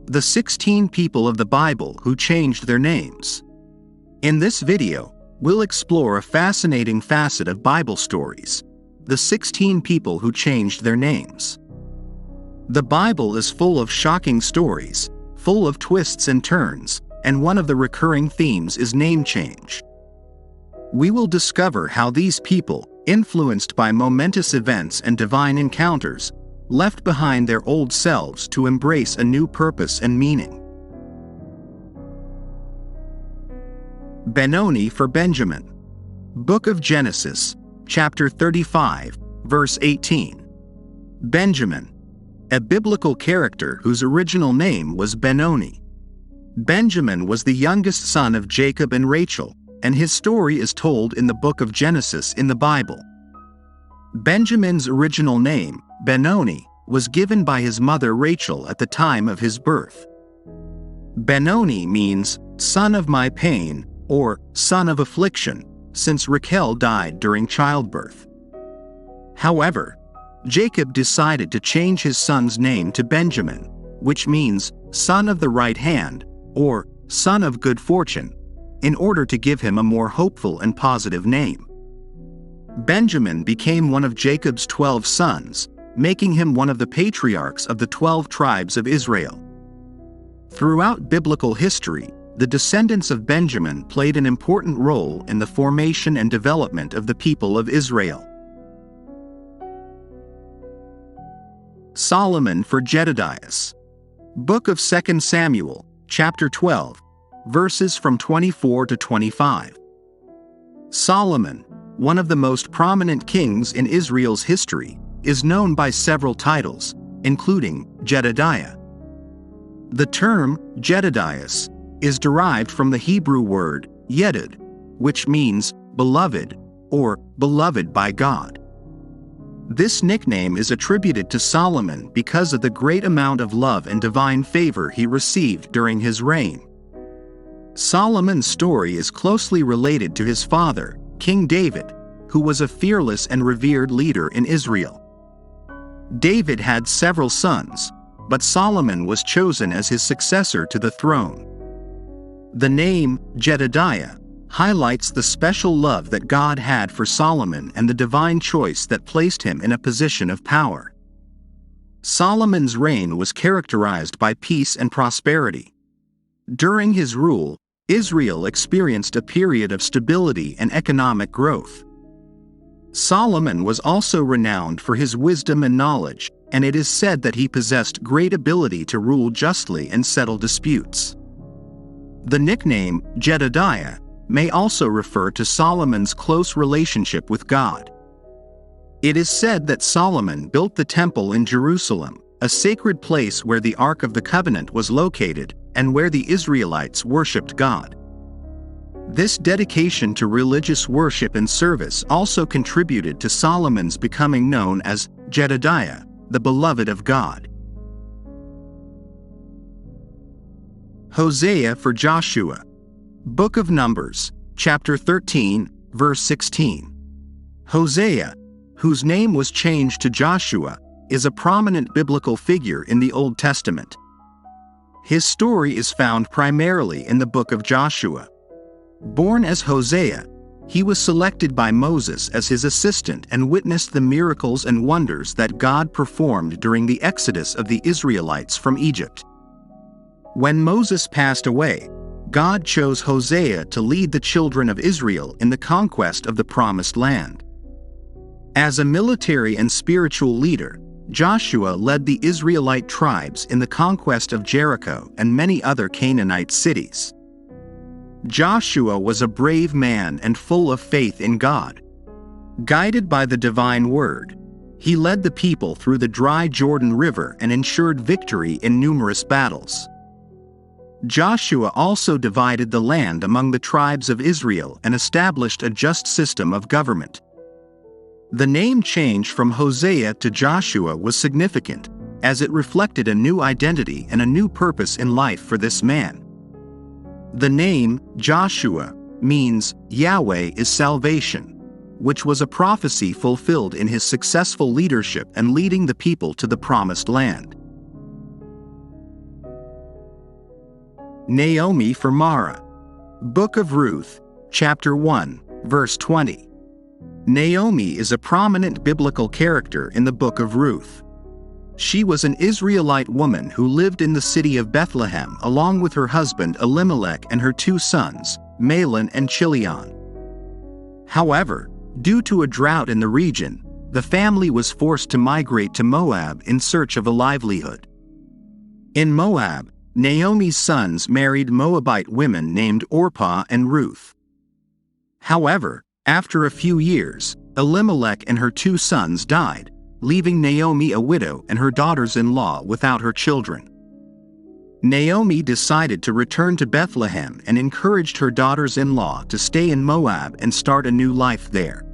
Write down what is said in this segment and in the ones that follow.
The 16 people of the Bible who changed their names. In this video, we'll explore a fascinating facet of Bible stories: the 16 people who changed their names. The Bible is full of shocking stories, full of twists and turns, and one of the recurring themes is name change. We will discover how these people, influenced by momentous events and divine encounters, left behind their old selves to embrace a new purpose and meaning. Benoni for Benjamin. Book of Genesis, chapter 35, verse 18. Benjamin, a biblical character whose original name was Benoni. Benjamin was the youngest son of Jacob and Rachel, and his story is told in the book of Genesis in the Bible. Benjamin's original name, Benoni, was given by his mother Rachel at the time of his birth. Benoni means son of my pain or son of affliction, since Rachel died during childbirth. However, Jacob decided to change his son's name to Benjamin, which means son of the right hand or son of good fortune, in order to give him a more hopeful and positive name. Benjamin became one of Jacob's 12 sons, making him one of the patriarchs of the 12 tribes of Israel. Throughout biblical history, the descendants of Benjamin played an important role in the formation and development of the people of Israel. Solomon for Jedediah. Book of 2 Samuel, chapter 12, verses from 24 to 25. Solomon, one of the most prominent kings in Israel's history, is known by several titles, including Jedediah. The term Jedediah is derived from the Hebrew word yedid, which means beloved or beloved by God. This nickname is attributed to Solomon because of the great amount of love and divine favor he received during his reign. Solomon's story is closely related to his father, King David, who was a fearless and revered leader in Israel. David had several sons, but Solomon was chosen as his successor to the throne. The name Jedediah highlights the special love that God had for Solomon and the divine choice that placed him in a position of power. Solomon's reign was characterized by peace and prosperity. During his rule, Israel experienced a period of stability and economic growth. Solomon was also renowned for his wisdom and knowledge, and it is said that he possessed great ability to rule justly and settle disputes. The nickname Jedediah may also refer to Solomon's close relationship with God. It is said that Solomon built the temple in Jerusalem, a sacred place where the Ark of the Covenant was located and where the Israelites worshipped God. This dedication to religious worship and service also contributed to Solomon's becoming known as Jedediah, the beloved of God. Hosea for Joshua. Book of Numbers, chapter 13, verse 16. Hosea, whose name was changed to Joshua, is a prominent biblical figure in the Old Testament. His story is found primarily in the book of Joshua. Born as Hosea, he was selected by Moses as his assistant and witnessed the miracles and wonders that God performed during the exodus of the Israelites from Egypt. When Moses passed away, God chose Hosea to lead the children of Israel in the conquest of the Promised Land. As a military and spiritual leader, Joshua led the Israelite tribes in the conquest of Jericho and many other Canaanite cities. Joshua was a brave man and full of faith in God. Guided by the divine word, he led the people through the dry Jordan River and ensured victory in numerous battles. Joshua also divided the land among the tribes of Israel and established a just system of government. The name change from Hosea to Joshua was significant, as it reflected a new identity and a new purpose in life for this man. The name Joshua means Yahweh is salvation, which was a prophecy fulfilled in his successful leadership and leading the people to the Promised Land. Naomi for Mara. Book of Ruth, chapter 1, verse 20. Naomi is a prominent biblical character in the book of Ruth. She was an Israelite woman who lived in the city of Bethlehem along with her husband Elimelech and her 2 sons, Mahlon and Chilion. However, due to a drought in the region, the family was forced to migrate to Moab in search of a livelihood. In Moab, Naomi's sons married Moabite women named Orpah and Ruth. However, after a few years, Elimelech and her 2 sons died, leaving Naomi a widow and her daughters-in-law without her children. Naomi decided to return to Bethlehem and encouraged her daughters-in-law to stay in Moab and start a new life there.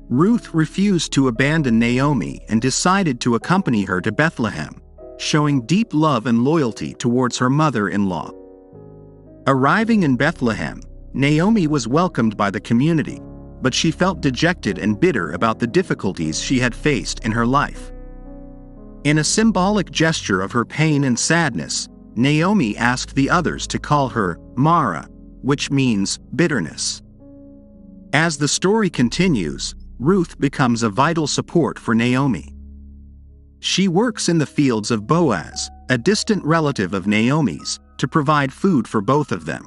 Ruth refused to abandon Naomi and decided to accompany her to Bethlehem, showing deep love and loyalty towards her mother-in-law. Arriving in Bethlehem, Naomi was welcomed by the community, but she felt dejected and bitter about the difficulties she had faced in her life. In a symbolic gesture of her pain and sadness, Naomi asked the others to call her Mara, which means bitterness. As the story continues, Ruth becomes a vital support for Naomi. She works in the fields of Boaz, a distant relative of Naomi's, to provide food for both of them.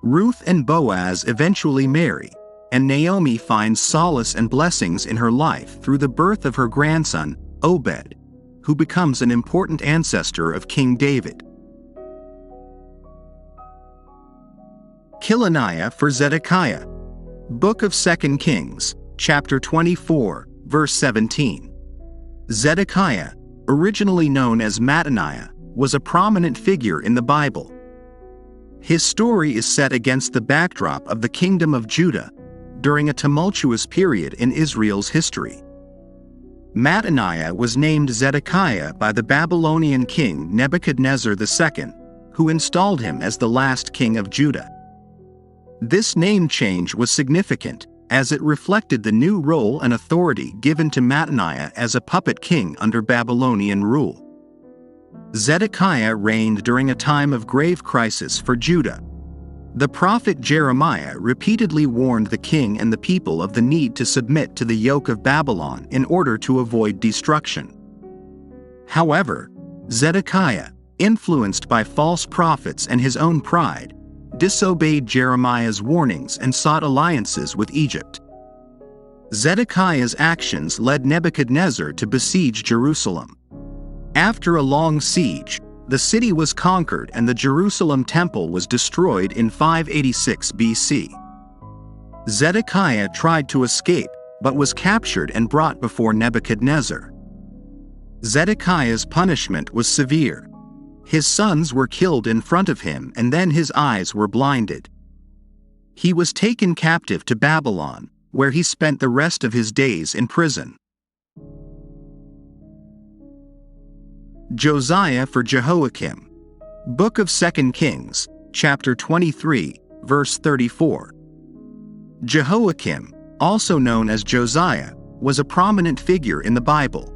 Ruth and Boaz eventually marry, and Naomi finds solace and blessings in her life through the birth of her grandson, Obed, who becomes an important ancestor of King David. KILLANIAH for Zedekiah. Book of 2 Kings, chapter 24, verse 17. Zedekiah, originally known as Mattaniah, was a prominent figure in the Bible. His story is set against the backdrop of the Kingdom of Judah, during a tumultuous period in Israel's history. Mattaniah was named Zedekiah by the Babylonian king Nebuchadnezzar II, who installed him as the last king of Judah. This name change was significant, as it reflected the new role and authority given to Mattaniah as a puppet king under Babylonian rule. Zedekiah reigned during a time of grave crisis for Judah. The prophet Jeremiah repeatedly warned the king and the people of the need to submit to the yoke of Babylon in order to avoid destruction. However, Zedekiah, influenced by false prophets and his own pride, disobeyed Jeremiah's warnings and sought alliances with Egypt. Zedekiah's actions led Nebuchadnezzar to besiege Jerusalem. After a long siege, the city was conquered and the Jerusalem temple was destroyed in 586 BC. Zedekiah tried to escape, but was captured and brought before Nebuchadnezzar. Zedekiah's punishment was severe. His sons were killed in front of him and then his eyes were blinded. He was taken captive to Babylon, where he spent the rest of his days in prison. Josiah for Jehoiakim. Book of 2 Kings, chapter 23, verse 34. Jehoiakim, also known as Josiah, was a prominent figure in the Bible.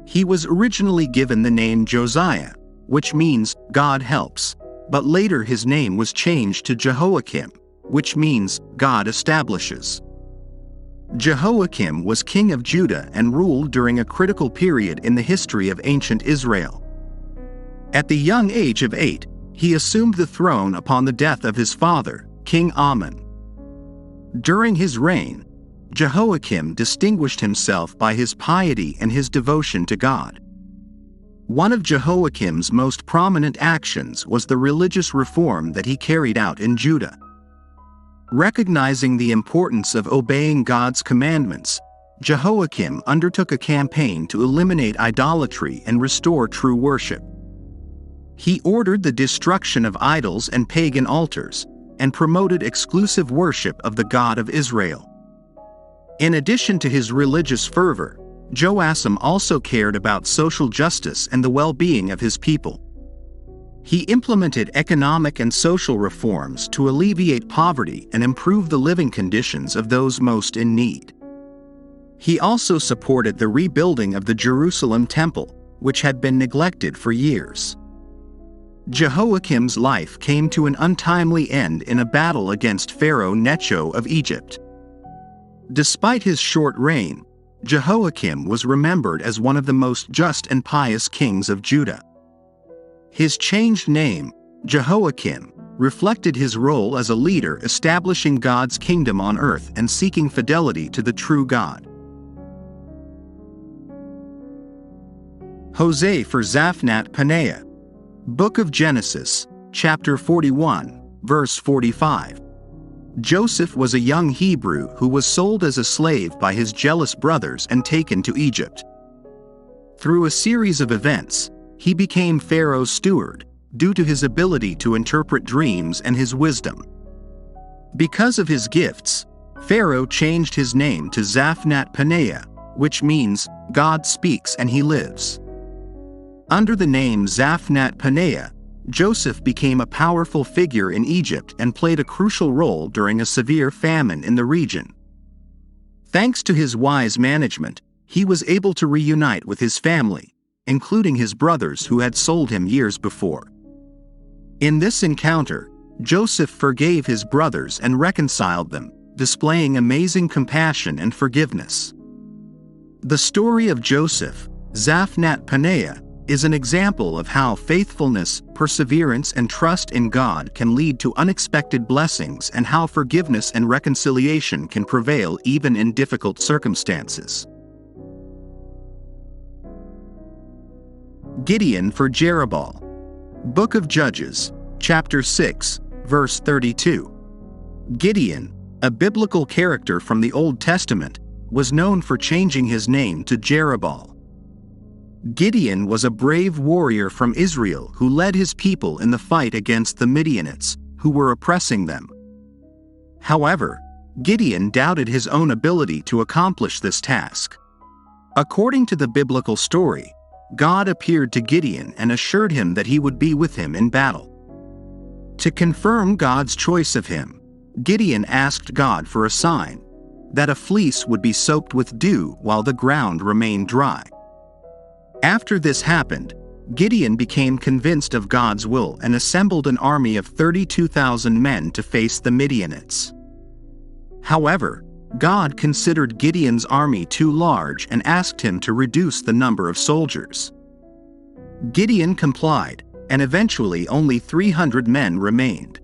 He was originally given the name Josiah, which means God helps, but later his name was changed to Jehoiakim, which means God establishes. Jehoiakim was king of Judah and ruled during a critical period in the history of ancient Israel. At the young age of 8, he assumed the throne upon the death of his father, King Amon. During his reign, Jehoiakim distinguished himself by his piety and his devotion to God. One of Jehoiakim's most prominent actions was the religious reform that he carried out in Judah. Recognizing the importance of obeying God's commandments, Jehoiakim undertook a campaign to eliminate idolatry and restore true worship. He ordered the destruction of idols and pagan altars, and promoted exclusive worship of the God of Israel. In addition to his religious fervor, Joachim also cared about social justice and the well-being of his people. He implemented economic and social reforms to alleviate poverty and improve the living conditions of those most in need. He also supported the rebuilding of the Jerusalem temple, which had been neglected for years. Jehoiakim's life came to an untimely end in a battle against Pharaoh Necho of Egypt. Despite his short reign, Jehoiakim was remembered as one of the most just and pious kings of Judah. His changed name, Jehoiakim, reflected his role as a leader establishing God's kingdom on earth and seeking fidelity to the true God. HOSEA for ZAFNAT-PANEA. Book of Genesis, chapter 41, verse 45. Joseph was a young Hebrew who was sold as a slave by his jealous brothers and taken to Egypt. Through a series of events, he became Pharaoh's steward, due to his ability to interpret dreams and his wisdom. Because of his gifts, Pharaoh changed his name to ZAFNAT-PANEA, which means, God speaks and he lives. Under the name ZAFNAT-PANEA, Joseph became a powerful figure in Egypt and played a crucial role during a severe famine in the region. Thanks to his wise management, he was able to reunite with his family, including his brothers who had sold him years before. In this encounter, Joseph forgave his brothers and reconciled them, displaying amazing compassion and forgiveness. The story of Joseph, ZAFNAT-PANEA, is an example of how faithfulness, perseverance, and trust in God can lead to unexpected blessings and how forgiveness and reconciliation can prevail even in difficult circumstances. Gideon for Jerubbaal. Book of Judges, chapter 6, verse 32. Gideon, a biblical character from the Old Testament, was known for changing his name to Jerubbaal. Gideon was a brave warrior from Israel who led his people in the fight against the Midianites, who were oppressing them. However, Gideon doubted his own ability to accomplish this task. According to the biblical story, God appeared to Gideon and assured him that he would be with him in battle. To confirm God's choice of him, Gideon asked God for a sign, that a fleece would be soaked with dew while the ground remained dry. After this happened, Gideon became convinced of God's will and assembled an army of 32,000 men to face the Midianites. However, God considered Gideon's army too large and asked him to reduce the number of soldiers. Gideon complied, and eventually only 300 men remained.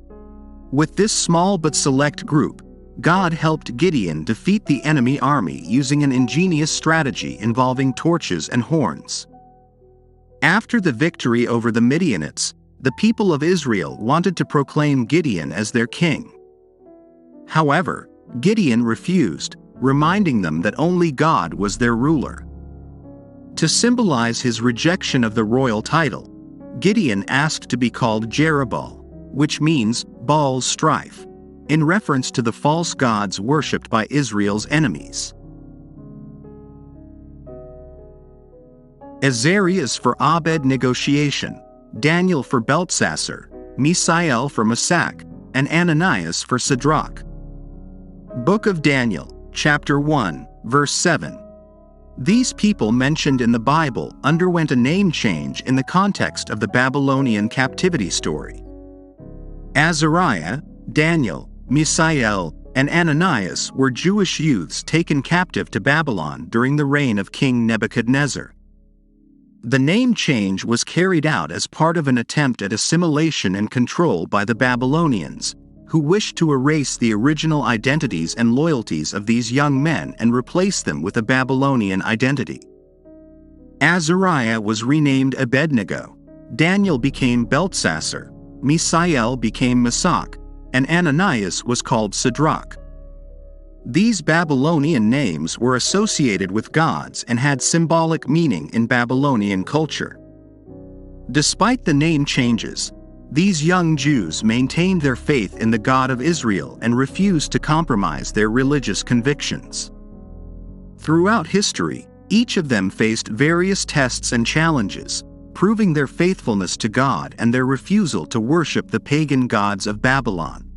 With this small but select group, God helped Gideon defeat the enemy army using an ingenious strategy involving torches and horns. After the victory over the Midianites, the people of Israel wanted to proclaim Gideon as their king. However, Gideon refused, reminding them that only God was their ruler. To symbolize his rejection of the royal title, Gideon asked to be called Jerubbaal, which means Baal's strife, in reference to the false gods worshipped by Israel's enemies. Azarias for Abed negotiation, Daniel for Belteshazzar, Misael for Meshach, and Ananias for Shadrach. Book of Daniel, chapter 1, verse 7. These people mentioned in the Bible underwent a name change in the context of the Babylonian captivity story. Azariah, Daniel, Misael, and Ananias were Jewish youths taken captive to Babylon during the reign of King Nebuchadnezzar. The name change was carried out as part of an attempt at assimilation and control by the Babylonians, who wished to erase the original identities and loyalties of these young men and replace them with a Babylonian identity. Azariah was renamed Abednego, Daniel became Belteshazzar, Misael became Meshach, and Ananias was called Shadrach. These Babylonian names were associated with gods and had symbolic meaning in Babylonian culture. Despite the name changes, these young Jews maintained their faith in the God of Israel and refused to compromise their religious convictions. Throughout history, each of them faced various tests and challenges, proving their faithfulness to God and their refusal to worship the pagan gods of Babylon.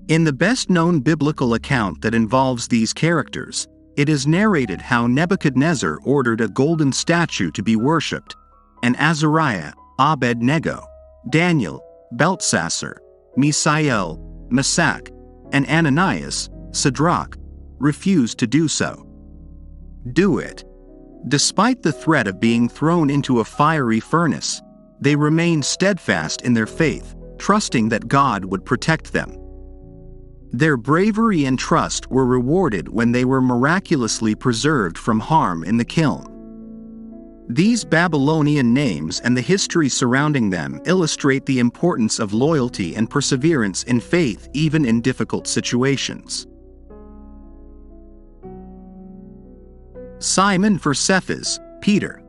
In the best-known biblical account that involves these characters, it is narrated how Nebuchadnezzar ordered a golden statue to be worshipped, and Azariah, Abednego, Daniel, Belteshazzar, Mishael, Meshach, and Ananias, Shadrach, refused to do so. Do it. Despite the threat of being thrown into a fiery furnace, they remained steadfast in their faith, trusting that God would protect them. Their bravery and trust were rewarded when they were miraculously preserved from harm in the kiln. These Babylonian names and the history surrounding them illustrate the importance of loyalty and perseverance in faith even in difficult situations. Simon for Cephas, Peter.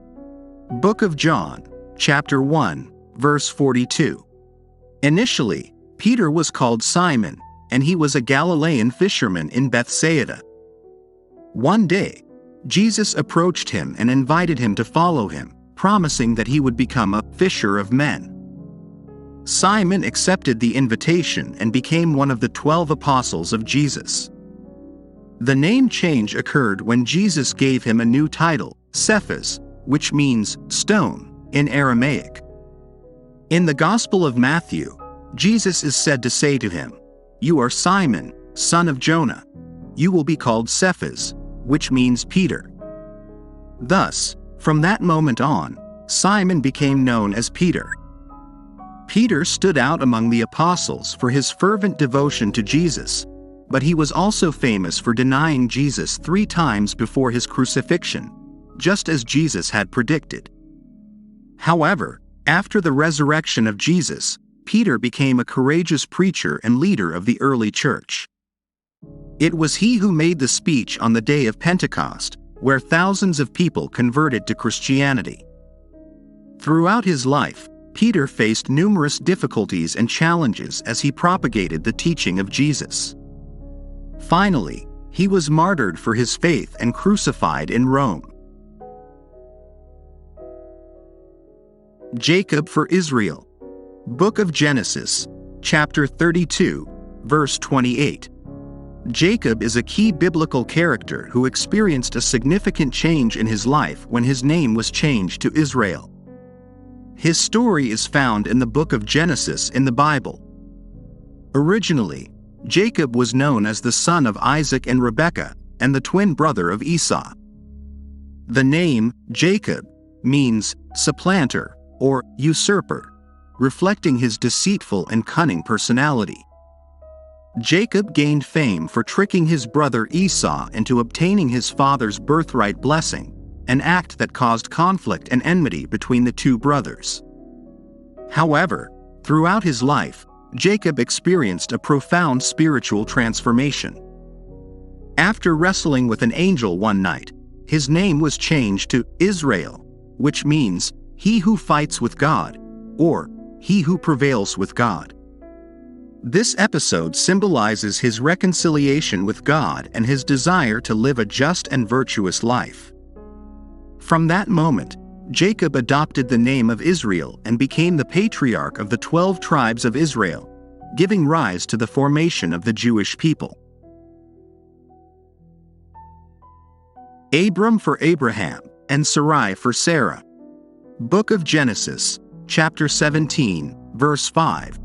Book of John, chapter 1, verse 42. Initially, Peter was called Simon, and he was a Galilean fisherman in Bethsaida. One day, Jesus approached him and invited him to follow him, promising that he would become a fisher of men. Simon accepted the invitation and became one of the 12 apostles of Jesus. The name change occurred when Jesus gave him a new title, Cephas, which means stone in Aramaic. In the Gospel of Matthew, Jesus is said to say to him, "You are Simon, son of Jonah. You will be called Cephas," which means Peter. Thus, from that moment on, Simon became known as Peter. Peter stood out among the apostles for his fervent devotion to Jesus, but he was also famous for denying Jesus 3 times before his crucifixion, just as Jesus had predicted. However, after the resurrection of Jesus, Peter became a courageous preacher and leader of the early church. It was he who made the speech on the day of Pentecost, where thousands of people converted to Christianity. Throughout his life, Peter faced numerous difficulties and challenges as he propagated the teaching of Jesus. Finally, he was martyred for his faith and crucified in Rome. Jacob for Israel. Book of Genesis, chapter 32, verse 28. Jacob is a key biblical character who experienced a significant change in his life when his name was changed to Israel. His story is found in the book of Genesis in the Bible. Originally, Jacob was known as the son of Isaac and Rebekah, and the twin brother of Esau. The name Jacob means supplanter or usurper, reflecting his deceitful and cunning personality. Jacob gained fame for tricking his brother Esau into obtaining his father's birthright blessing, an act that caused conflict and enmity between the two brothers. However, throughout his life, Jacob experienced a profound spiritual transformation. After wrestling with an angel one night, his name was changed to Israel, which means "he who fights with God," or "he who prevails with God." This episode symbolizes his reconciliation with God and his desire to live a just and virtuous life. From that moment, Jacob adopted the name of Israel and became the patriarch of the 12 tribes of Israel, giving rise to the formation of the Jewish people. Abram for Abraham and Sarai for Sarah. Book of Genesis, chapter 17, verse 5.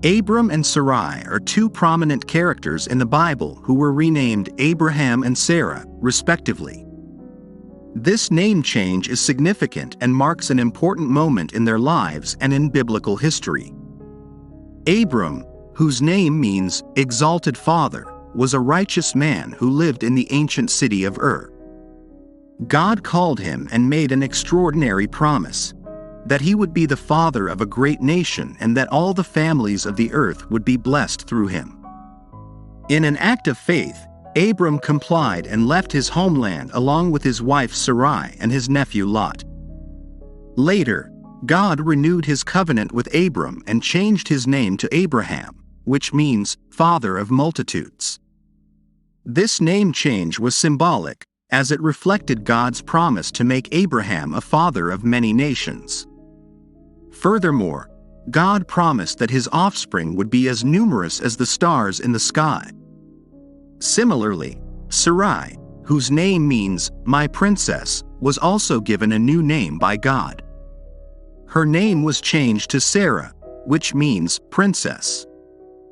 Abram and Sarai are 2 prominent characters in the Bible who were renamed Abraham and Sarah, respectively. This name change is significant and marks an important moment in their lives and in biblical history. Abram, whose name means exalted father, was a righteous man who lived in the ancient city of Ur. God called him and made an extraordinary promise, that he would be the father of a great nation and that all the families of the earth would be blessed through him. In an act of faith, Abram complied and left his homeland along with his wife Sarai and his nephew Lot. Later, God renewed his covenant with Abram and changed his name to Abraham, which means father of multitudes. This name change was symbolic, as it reflected God's promise to make Abraham a father of many nations. Furthermore, God promised that his offspring would be as numerous as the stars in the sky. Similarly, Sarai, whose name means "my princess," was also given a new name by God. Her name was changed to Sarah, which means princess.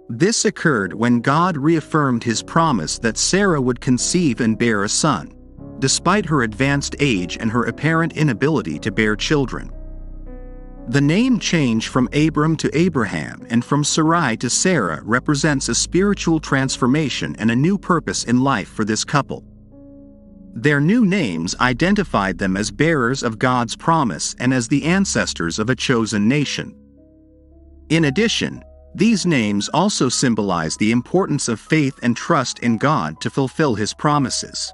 This occurred when God reaffirmed his promise that Sarah would conceive and bear a son, despite her advanced age and her apparent inability to bear children. The name change from Abram to Abraham and from Sarai to Sarah represents a spiritual transformation and a new purpose in life for this couple. Their new names identified them as bearers of God's promise and as the ancestors of a chosen nation. In addition, these names also symbolize the importance of faith and trust in God to fulfill his promises.